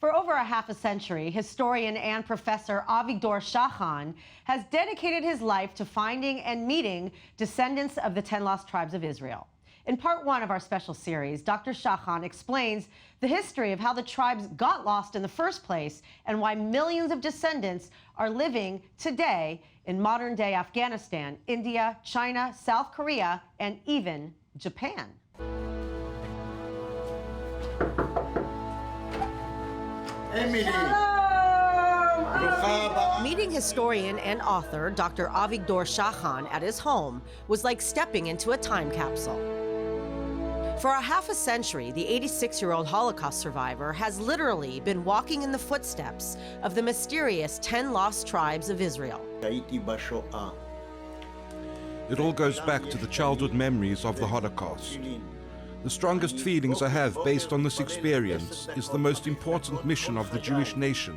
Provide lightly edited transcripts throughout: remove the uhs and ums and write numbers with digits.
For over a half a century, historian and professor Avigdor Shachan has dedicated his life to finding and meeting descendants of the 10 lost tribes of Israel. In part one of our special series, Dr. Shachan explains the history of how the tribes got lost in the first place and why millions of descendants are living today in modern-day Afghanistan, India, China, South Korea, and even Japan. Meeting historian and author Dr. Avigdor Shachan at his home was like stepping into a time capsule. For a half a century, the 86-year-old Holocaust survivor has literally been walking in the footsteps of the mysterious 10 lost tribes of Israel. It all goes back to the childhood memories of the Holocaust. The strongest feelings I have based on this experience is the most important mission of the Jewish nation,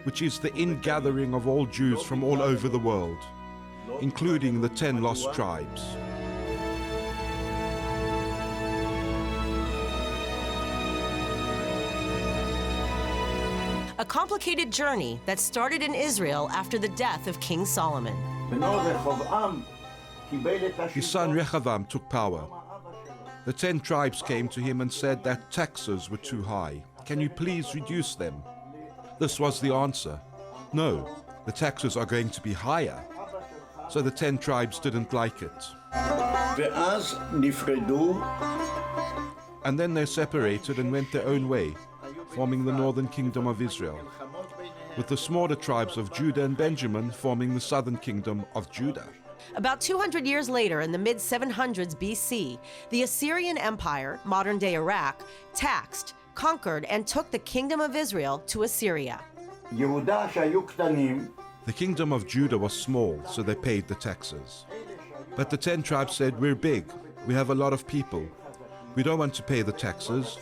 which is the ingathering of all Jews from all over the world, including the 10 lost tribes. A complicated journey that started in Israel after the death of King Solomon. His son Rehoboam took power. The 10 tribes came to him and said that taxes were too high. Can you please reduce them? This was the answer. No, the taxes are going to be higher. So the 10 tribes didn't like it. And then they separated and went their own way, forming the northern kingdom of Israel, with the smaller tribes of Judah and Benjamin forming the southern kingdom of Judah. About 200 years later, in the mid-700s BC, the Assyrian Empire, modern-day Iraq, taxed, conquered, and took the kingdom of Israel to Assyria. The kingdom of Judah was small, so they paid the taxes. But the 10 tribes said, we're big, we have a lot of people, we don't want to pay the taxes.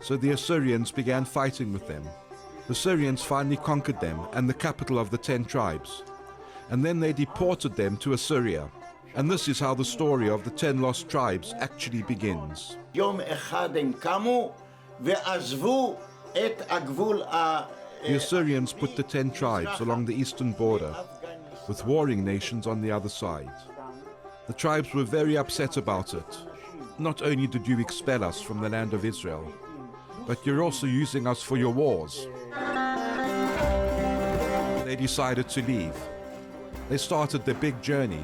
So the Assyrians began fighting with them. The Assyrians finally conquered them and the capital of the 10 tribes. And then they deported them to Assyria. And this is how the story of the 10 lost tribes actually begins. The Assyrians put the 10 tribes along the eastern border, with warring nations on the other side. The tribes were very upset about it. Not only did you expel us from the land of Israel, but you're also using us for your wars. They decided to leave. They started their big journey.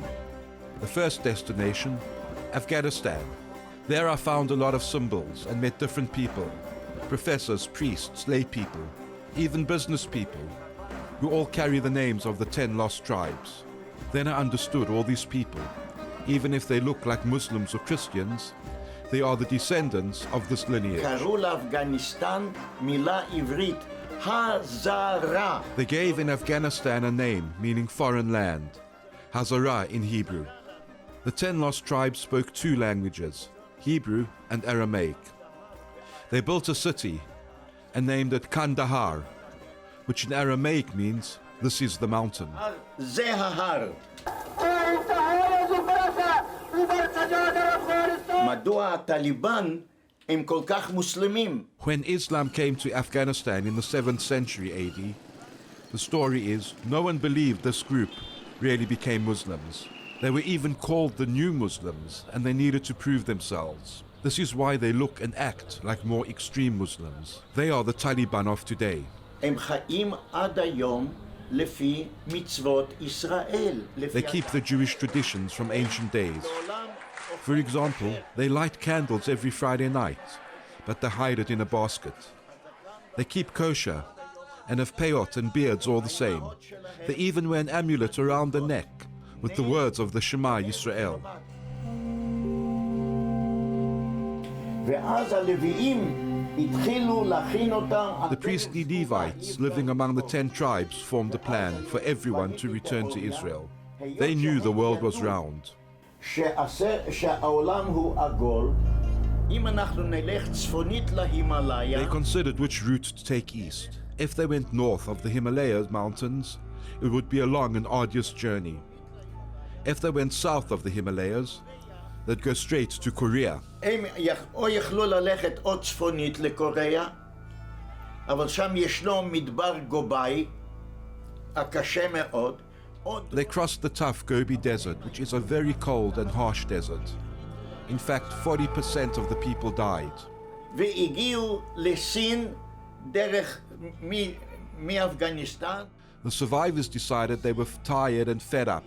The first destination, Afghanistan. There I found a lot of symbols and met different people, professors, priests, lay people, even business people, who all carry the names of the 10 lost tribes. Then I understood all these people, even if they look like Muslims or Christians, they are the descendants of this lineage. They gave in Afghanistan a name meaning foreign land, Hazara in Hebrew. The 10 lost tribes spoke 2 languages, Hebrew and Aramaic. They built a city and named it Kandahar, which in Aramaic means, this is the mountain. When Islam came to Afghanistan in the 7th century AD, the story is no one believed this group really became Muslims. They were even called the New Muslims, and they needed to prove themselves. This is why they look and act like more extreme Muslims. They are the Taliban of today. They keep the Jewish traditions from ancient days. For example, they light candles every Friday night, but they hide it in a basket. They keep kosher and have peyot and beards all the same. They even wear an amulet around the neck with the words of the Shema Yisrael. The priestly Levites living among the 10 tribes formed a plan for everyone to return to Israel. They knew the world was round. They considered which route to take east. If they went north of the Himalaya mountains, it would be a long and arduous journey. If they went south of the Himalayas, they'd go straight to Korea. אבל שם ישנו מדבר גובי, הקשה מאוד. They crossed the tough Gobi Desert, which is a very cold and harsh desert. In fact, 40% of the people died. והגיעו לסין דרך מאפגניסטן. The survivors decided they were tired and fed up,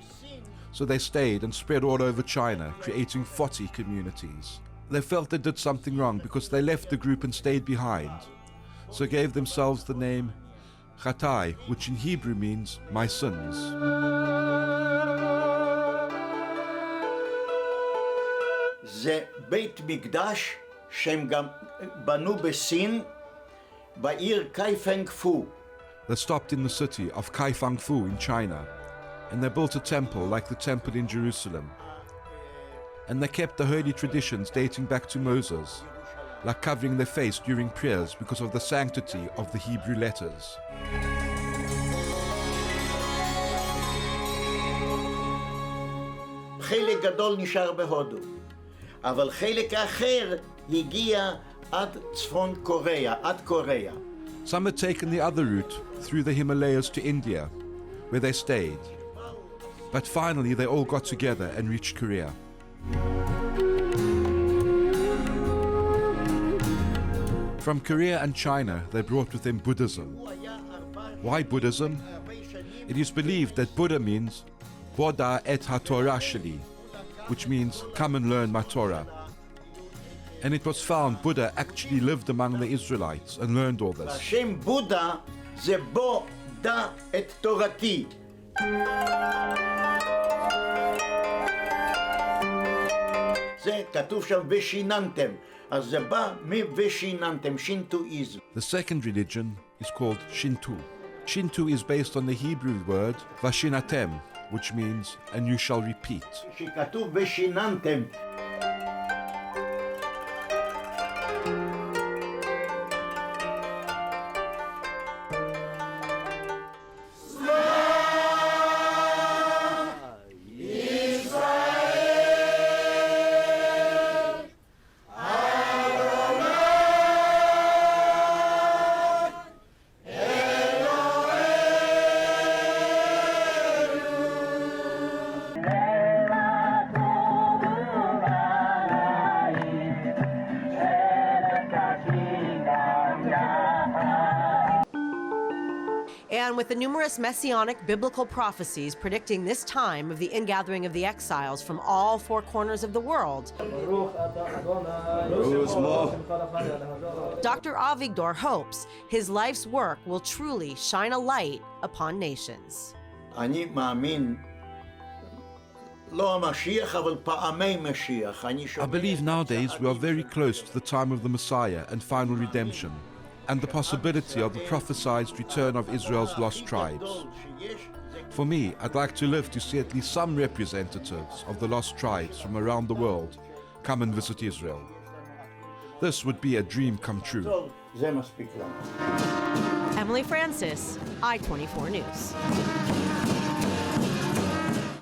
so they stayed and spread all over China, creating 40 communities. They felt they did something wrong because they left the group and stayed behind, so gave themselves the name Shabtay, which in Hebrew means my sins. זה בית מקדש שהם גם בנו בסין, בעיר קייפנג פו. They stopped in the city of Kaifangfu in China, and they built a temple like the temple in Jerusalem. And they kept the holy traditions dating back to Moses, like covering their face during prayers because of the sanctity of the Hebrew letters. חלק גדול נשאר בהודו, אבל חלק אחר הגיע עד צפון קוריאה, עד קוריאה. Some had taken the other route through the Himalayas to India, where they stayed. But finally they all got together and reached Korea. From Korea and China, they brought with them Buddhism. Why Buddhism? It is believed that Buddha means Bodha et HaTorah Sheli, which means come and learn my Torah. And it was found Buddha actually lived among the Israelites and learned all this. השם בודה זה בו דע את תורתי. זה כתוב שם ושיננתם, אז זה בא מ"ושיננתם", שינטואיזם. The second religion is called Shinto. Shinto is based on the Hebrew word Vashinatem, which means and you shall repeat. שכתוב ושיננתם. And with the numerous messianic biblical prophecies predicting this time of the ingathering of the exiles from all four corners of the world, Dr. Avigdor hopes his life's work will truly shine a light upon nations. אני מאמין, לא המשיח, אבל פעמי משיח. I believe nowadays we are very close to the time of the Messiah and final redemption, and the possibility of the prophesied return of Israel's lost tribes. For me, I'd like to live to see at least some representatives of the lost tribes from around the world come and visit Israel. This would be a dream come true. זה מספיק לנו. Emily Francis, I-24 News.